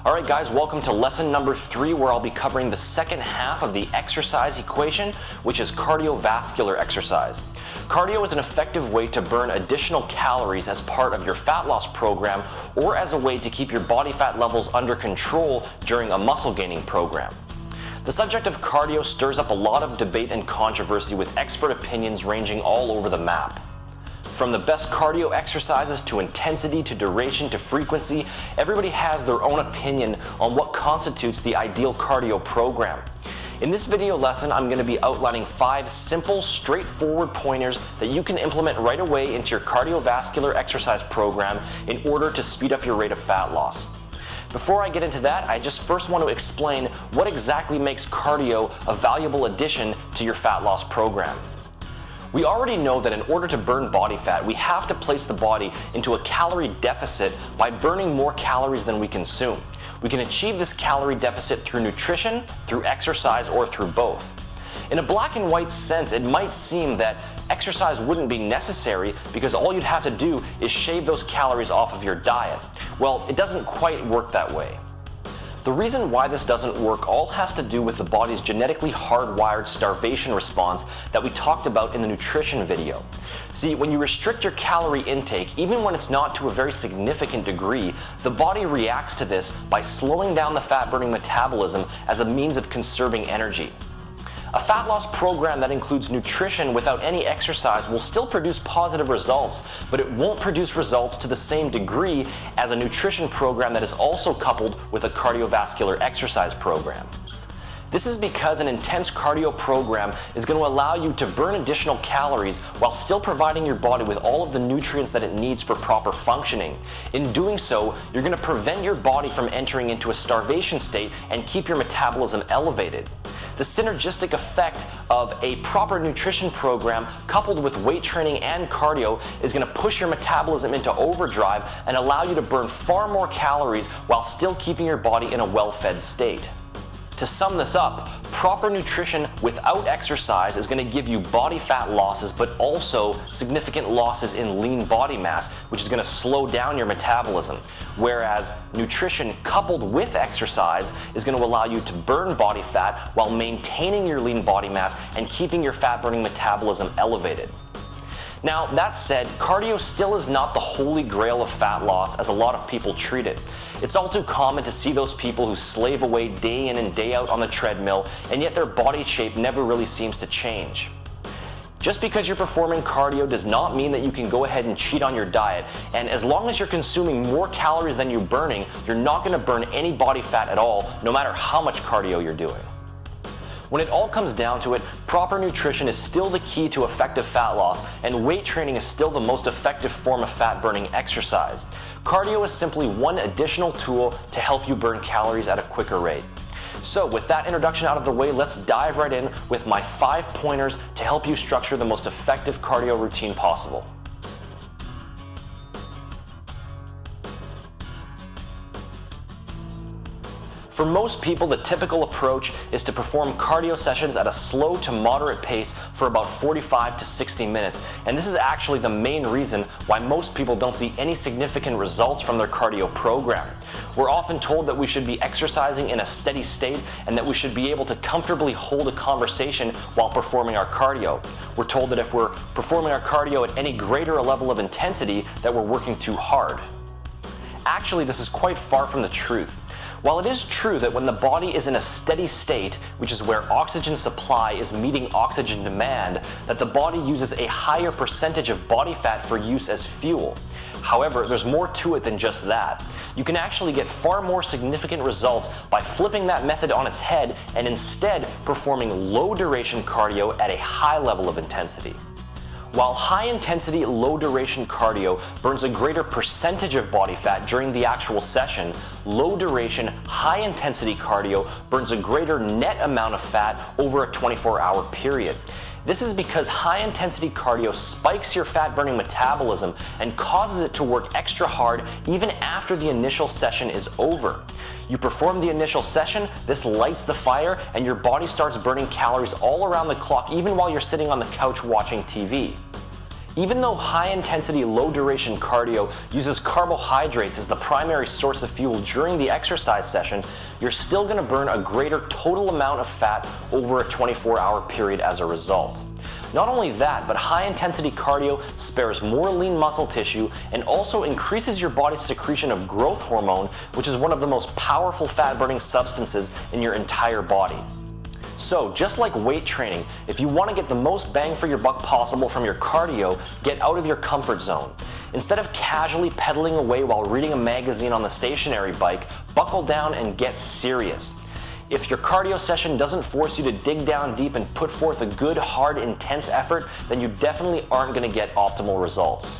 Alright guys, welcome to lesson number 3, where I'll be covering the second half of the exercise equation, which is cardiovascular exercise. Cardio is an effective way to burn additional calories as part of your fat loss program, or as a way to keep your body fat levels under control during a muscle gaining program. The subject of cardio stirs up a lot of debate and controversy, with expert opinions ranging all over the map. From the best cardio exercises to intensity to duration to frequency, everybody has their own opinion on what constitutes the ideal cardio program. In this video lesson, I'm going to be outlining 5 simple, straightforward pointers that you can implement right away into your cardiovascular exercise program in order to speed up your rate of fat loss. Before I get into that, I just first want to explain what exactly makes cardio a valuable addition to your fat loss program. We already know that in order to burn body fat, we have to place the body into a calorie deficit by burning more calories than we consume. We can achieve this calorie deficit through nutrition, through exercise, or through both. In a black and white sense, it might seem that exercise wouldn't be necessary because all you'd have to do is shave those calories off of your diet. Well, it doesn't quite work that way. The reason why this doesn't work all has to do with the body's genetically hardwired starvation response that we talked about in the nutrition video. See, when you restrict your calorie intake, even when it's not to a very significant degree, the body reacts to this by slowing down the fat-burning metabolism as a means of conserving energy. A fat loss program that includes nutrition without any exercise will still produce positive results, but it won't produce results to the same degree as a nutrition program that is also coupled with a cardiovascular exercise program. This is because an intense cardio program is going to allow you to burn additional calories while still providing your body with all of the nutrients that it needs for proper functioning. In doing so, you're going to prevent your body from entering into a starvation state and keep your metabolism elevated. The synergistic effect of a proper nutrition program coupled with weight training and cardio is going to push your metabolism into overdrive and allow you to burn far more calories while still keeping your body in a well-fed state. To sum this up, proper nutrition without exercise is going to give you body fat losses, but also significant losses in lean body mass, which is going to slow down your metabolism. Whereas nutrition coupled with exercise is going to allow you to burn body fat while maintaining your lean body mass and keeping your fat-burning metabolism elevated. Now, that said, cardio still is not the holy grail of fat loss as a lot of people treat it. It's all too common to see those people who slave away day in and day out on the treadmill, and yet their body shape never really seems to change. Just because you're performing cardio does not mean that you can go ahead and cheat on your diet, and as long as you're consuming more calories than you're burning, you're not going to burn any body fat at all, no matter how much cardio you're doing. When it all comes down to it, proper nutrition is still the key to effective fat loss, and weight training is still the most effective form of fat-burning exercise. Cardio is simply one additional tool to help you burn calories at a quicker rate. So with that introduction out of the way, let's dive right in with my 5 pointers to help you structure the most effective cardio routine possible. For most people, the typical approach is to perform cardio sessions at a slow to moderate pace for about 45 to 60 minutes, and this is actually the main reason why most people don't see any significant results from their cardio program. We're often told that we should be exercising in a steady state and that we should be able to comfortably hold a conversation while performing our cardio. We're told that if we're performing our cardio at any greater a level of intensity, that we're working too hard. Actually, this is quite far from the truth. While it is true that when the body is in a steady state, which is where oxygen supply is meeting oxygen demand, that the body uses a higher percentage of body fat for use as fuel. However, there's more to it than just that. You can actually get far more significant results by flipping that method on its head and instead performing low-duration cardio at a high level of intensity. While high-intensity, low-duration cardio burns a greater percentage of body fat during the actual session, low-duration, high-intensity cardio burns a greater net amount of fat over a 24-hour period. This is because high-intensity cardio spikes your fat-burning metabolism and causes it to work extra hard even after the initial session is over. You perform the initial session, this lights the fire, and your body starts burning calories all around the clock even while you're sitting on the couch watching TV. Even though high-intensity, low-duration cardio uses carbohydrates as the primary source of fuel during the exercise session, you're still going to burn a greater total amount of fat over a 24-hour period as a result. Not only that, but high-intensity cardio spares more lean muscle tissue and also increases your body's secretion of growth hormone, which is one of the most powerful fat-burning substances in your entire body. So, just like weight training, if you want to get the most bang for your buck possible from your cardio, get out of your comfort zone. Instead of casually pedaling away while reading a magazine on the stationary bike, buckle down and get serious. If your cardio session doesn't force you to dig down deep and put forth a good, hard, intense effort, then you definitely aren't going to get optimal results.